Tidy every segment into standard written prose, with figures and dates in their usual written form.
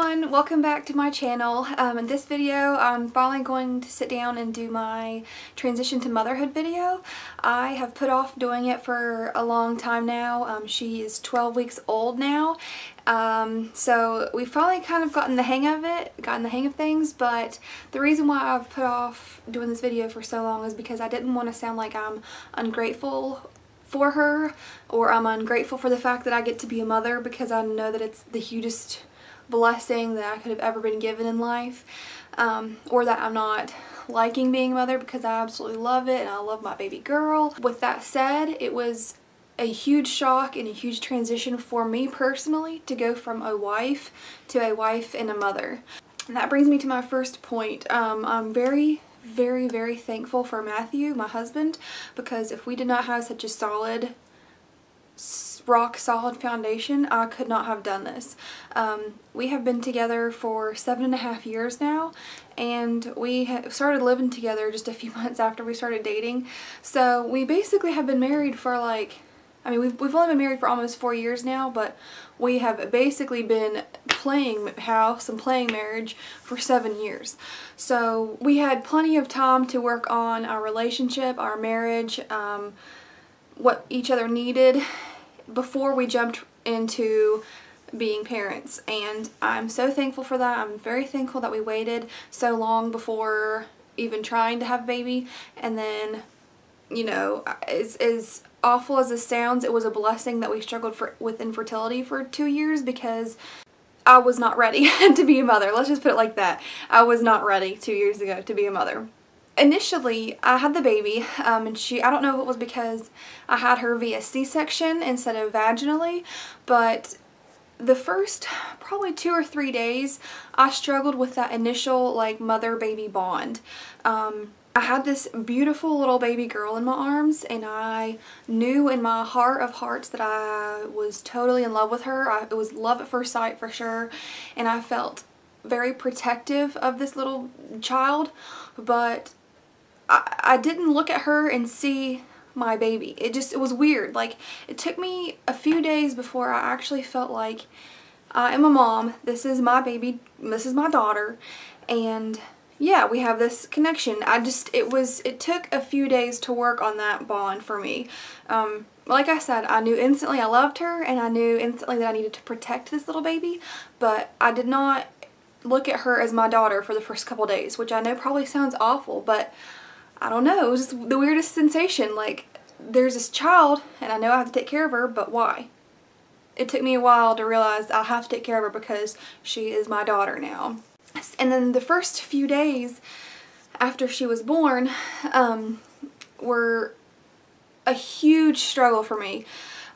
everyone, welcome back to my channel. In this video I'm finally going to sit down and do my transition to motherhood video. I have put off doing it for a long time now. She is 12 weeks old now, so we've finally kind of gotten the hang of things, but the reason why I've put off doing this video for so long is because I didn't want to sound like I'm ungrateful for her, or I'm ungrateful for the fact that I get to be a mother, because I know that it's the hugest blessing that I could have ever been given in life, or that I'm not liking being a mother, because I absolutely love it and I love my baby girl. With that said, it was a huge shock and a huge transition for me personally to go from a wife to a wife and a mother. And that brings me to my first point. I'm very thankful for Matthew, my husband, because if we did not have such a solid, rock solid foundation, I could not have done this. We have been together for 7.5 years now, and we started living together just a few months after we started dating. So we basically have been married for we've only been married for almost 4 years now, but we have basically been playing house and playing marriage for 7 years. So we had plenty of time to work on our relationship, our marriage, what each other needed before we jumped into being parents, and I'm so thankful for that. I'm very thankful that we waited so long before even trying to have a baby. And then, you know, as awful as this sounds, it was a blessing that we struggled with infertility for 2 years, because I was not ready to be a mother. Let's just put it like that. I was not ready 2 years ago to be a mother. Initially, I had the baby, and I don't know if it was because I had her via C-section instead of vaginally, but the first probably 2 or 3 days, I struggled with that initial mother-baby bond. I had this beautiful little baby girl in my arms, and I knew in my heart of hearts that I was totally in love with her. It was love at first sight for sure, and I felt very protective of this little child, but I didn't look at her and see my baby. It was weird. It took me a few days before I actually felt like I am a mom. This is my baby. This is my daughter. And yeah, we have this connection. It took a few days to work on that bond for me. Like I said, I knew instantly I loved her, and I knew instantly that I needed to protect this little baby, but I did not look at her as my daughter for the first couple days, which I know probably sounds awful, but I don't know, it was just the weirdest sensation. There's this child, and I know I have to take care of her, but why? It took me a while to realize I have to take care of her because she is my daughter now. And then the first few days after she was born were a huge struggle for me.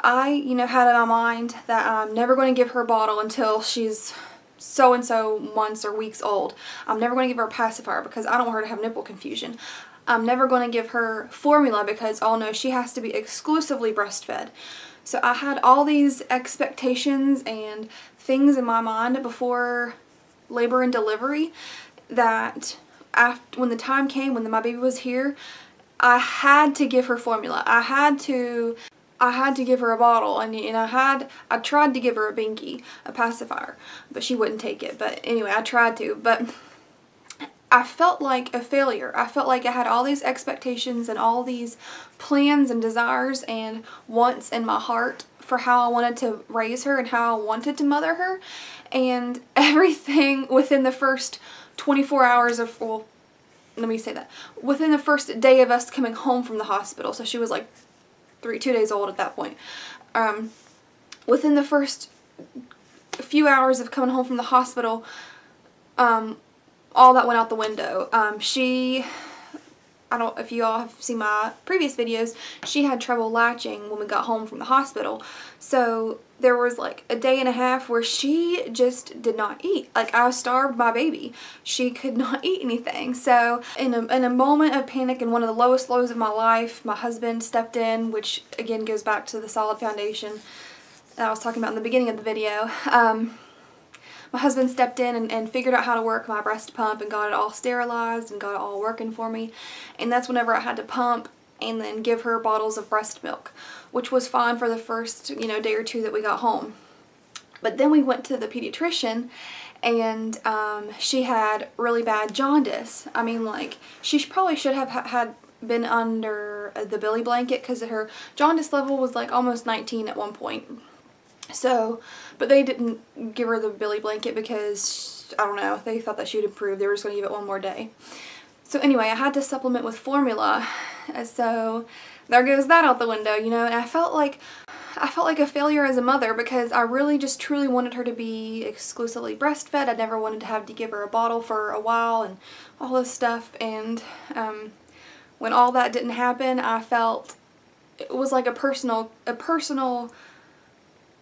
I, had in my mind that I'm never going to give her a bottle until she's so-and-so months or weeks old. I'm never going to give her a pacifier because I don't want her to have nipple confusion. I'm never going to give her formula because I'll know she has to be exclusively breastfed. So I had all these expectations and things in my mind before labor and delivery that when the time came, when my baby was here, I had to give her formula. I had to give her a bottle, and I tried to give her a binky, a pacifier, but she wouldn't take it. But anyway, I tried to, but I felt like a failure. I felt like I had all these expectations and all these plans and desires and wants in my heart for how I wanted to raise her and how I wanted to mother her, and everything within the first 24 hours of, well, let me say that, within the first day of us coming home from the hospital, so she was like 2 days old at that point, within the first few hours of coming home from the hospital, all that went out the window. I don't know if you all have seen my previous videos, she had trouble latching when we got home from the hospital. So there was like a day and a half where she just did not eat. I starved my baby. She could not eat anything. So in a moment of panic and one of the lowest lows of my life, my husband stepped in, which again goes back to the solid foundation that I was talking about in the beginning of the video. My husband stepped in and figured out how to work my breast pump and got it all sterilized and got it all working for me. And that's whenever I had to pump and then give her bottles of breast milk, which was fine for the first, day or two that we got home. But then we went to the pediatrician, and she had really bad jaundice. I mean, like, she probably should have had been under the Billy blanket, because her jaundice level was like almost 19 at one point. So, but they didn't give her the Billy blanket because, I don't know, they thought that she would improve. They were just going to give it one more day. So anyway, I had to supplement with formula. So there goes that out the window, you know, and I felt like a failure as a mother, because I really just truly wanted her to be exclusively breastfed. I never wanted to have to give her a bottle for a while and all this stuff. And when all that didn't happen, I felt it was like a personal,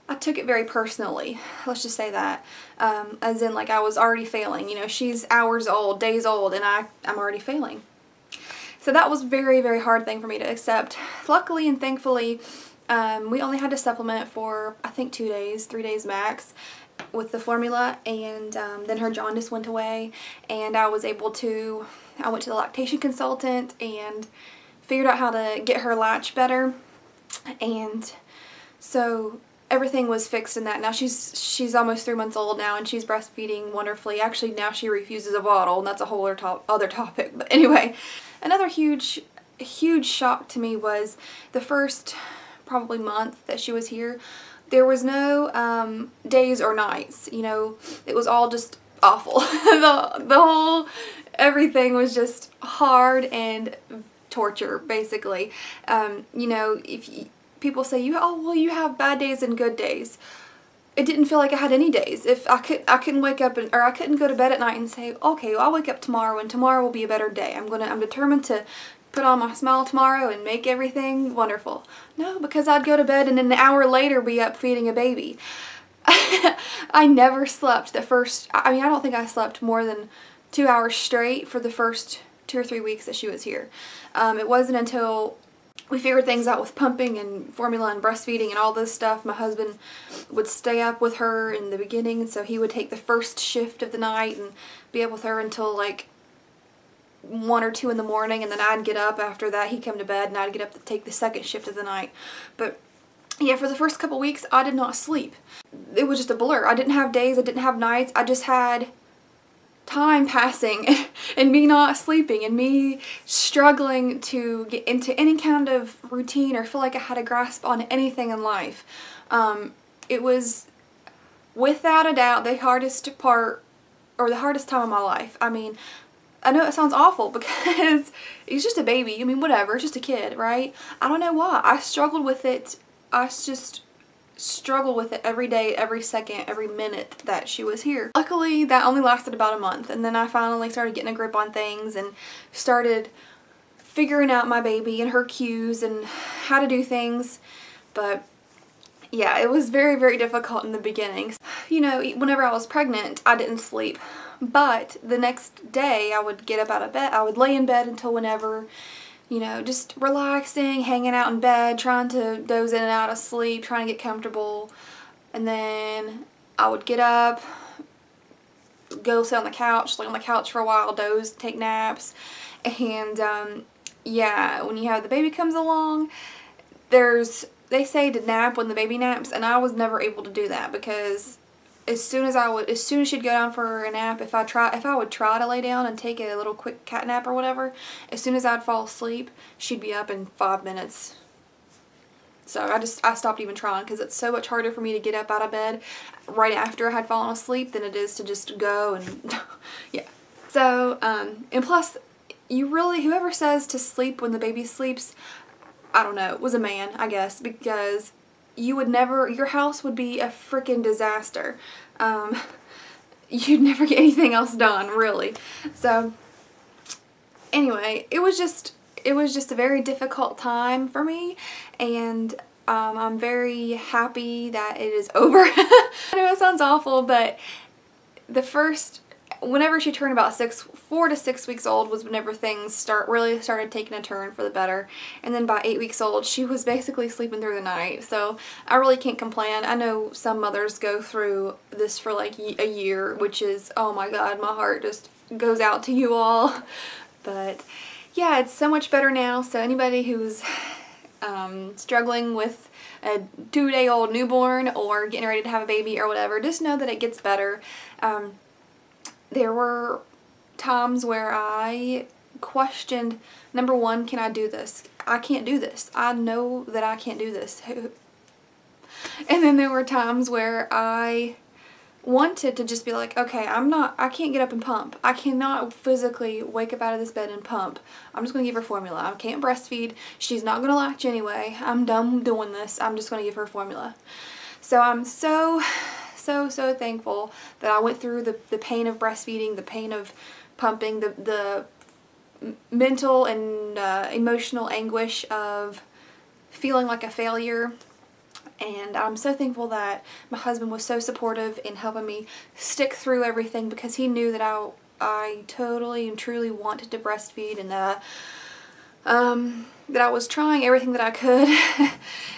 I took it very personally, let's just say that, as in, like, I was already failing. You know, she's hours old, days old, and I'm already failing. So that was a very, very hard thing for me to accept. Luckily and thankfully, we only had to supplement for, I think, 2 days, 3 days max with the formula, and then her jaundice went away, and I was able to, I went to the lactation consultant and figured out how to get her latch better, and so everything was fixed in that. Now she's almost 3 months old now, and she's breastfeeding wonderfully. Actually, now she refuses a bottle, and that's a whole other topic. But anyway, another huge shock to me was the first probably month that she was here. There was no days or nights. You know, it was all just awful. the whole everything was just hard and torture, basically. You know, people say, oh, well, you have bad days and good days. It didn't feel like I had any days. If I couldn't wake up or I couldn't go to bed at night and say, okay, well, I'll wake up tomorrow and tomorrow will be a better day. I'm determined to put on my smile tomorrow and make everything wonderful. No, because I'd go to bed and then an hour later be up feeding a baby. I never slept the first, I mean, I don't think I slept more than 2 hours straight for the first 2 or 3 weeks that she was here. It wasn't until we figured things out with pumping and formula and breastfeeding and all this stuff. My husband would stay up with her in the beginning, and so he would take the first shift of the night and be up with her until like 1 or 2 in the morning, and then I'd get up after that. He'd come to bed and I'd get up to take the second shift of the night. But yeah, for the first couple weeks I did not sleep. It was just a blur. I didn't have days, I didn't have nights. I just had time passing and me not sleeping and me struggling to get into any kind of routine or feel like I had a grasp on anything in life. It was without a doubt the hardest part, or the hardest time of my life. I mean, I know it sounds awful because he's just a baby. I mean, whatever, it's just a kid, right? I don't know why. I struggled with it. I just struggle with it every day, every second, every minute that she was here. Luckily, that only lasted about a month, and then I finally started getting a grip on things and started figuring out my baby and her cues and how to do things. But yeah, it was very, very difficult in the beginning. You know, whenever I was pregnant, I didn't sleep, but the next day I would get up out of bed. I would lay in bed until whenever, you know, just relaxing, hanging out in bed, trying to doze in and out of sleep, trying to get comfortable. And then I would get up, go sit on the couch, lay on the couch for a while, doze, take naps. And yeah, when you have the baby comes along, they say to nap when the baby naps, and I was never able to do that, because as soon as she'd go down for a nap, if I would try to lay down and take a little quick cat nap or whatever, as soon as I'd fall asleep, she'd be up in 5 minutes. So I stopped even trying, because it's so much harder for me to get up out of bed right after I had fallen asleep than it is to just go and yeah. So and plus, whoever says to sleep when the baby sleeps, I don't know, it was a man, I guess, because your house would be a freaking disaster. You'd never get anything else done, really. So anyway, it was just a very difficult time for me, and I'm very happy that it is over. I know it sounds awful, but whenever she turned about 4 to 6 weeks old was whenever things really started taking a turn for the better. And then by 8 weeks old, she was basically sleeping through the night. So I really can't complain. I know some mothers go through this for like a year, which is, oh my God, my heart just goes out to you all. But yeah, it's so much better now. So anybody who's struggling with a 2-day-old newborn or getting ready to have a baby or whatever, just know that it gets better. There were times where I questioned, number one, can I do this? I can't do this. I know that I can't do this. And then there were times where I wanted to just be like, okay, I can't get up and pump. I cannot physically wake up out of this bed and pump. I'm just going to give her formula. I can't breastfeed. She's not going to latch anyway. I'm done doing this. I'm just going to give her formula. So I'm so thankful that I went through the pain of breastfeeding, the pain of pumping, the mental and emotional anguish of feeling like a failure. And I'm so thankful that my husband was so supportive in helping me stick through everything, because he knew that I totally and truly wanted to breastfeed, and that I was trying everything that I could.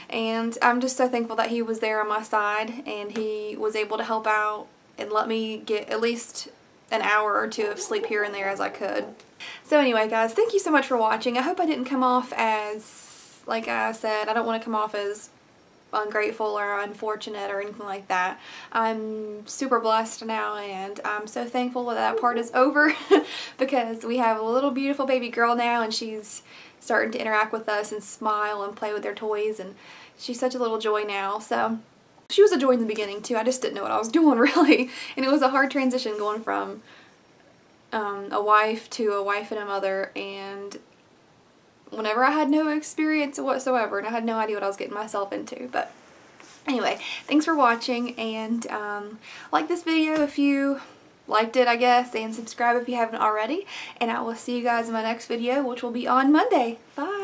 And I'm just so thankful that he was there on my side, and he was able to help out and let me get at least an hour or two of sleep here and there as I could. So anyway, guys, thank you so much for watching. I hope I didn't come off as, like I said, I don't want to come off as ungrateful or unfortunate or anything like that. I'm super blessed now, and I'm so thankful that part is over because we have a little beautiful baby girl now, and she's starting to interact with us and smile and play with her toys, and she's such a little joy now. So she was a joy in the beginning too. I just didn't know what I was doing, really, and it was a hard transition going from a wife to a wife and a mother, and whenever I had no experience whatsoever, and I had no idea what I was getting myself into. But anyway, thanks for watching, and like this video if you liked it, I guess, and subscribe if you haven't already, and I will see you guys in my next video, which will be on Monday. Bye!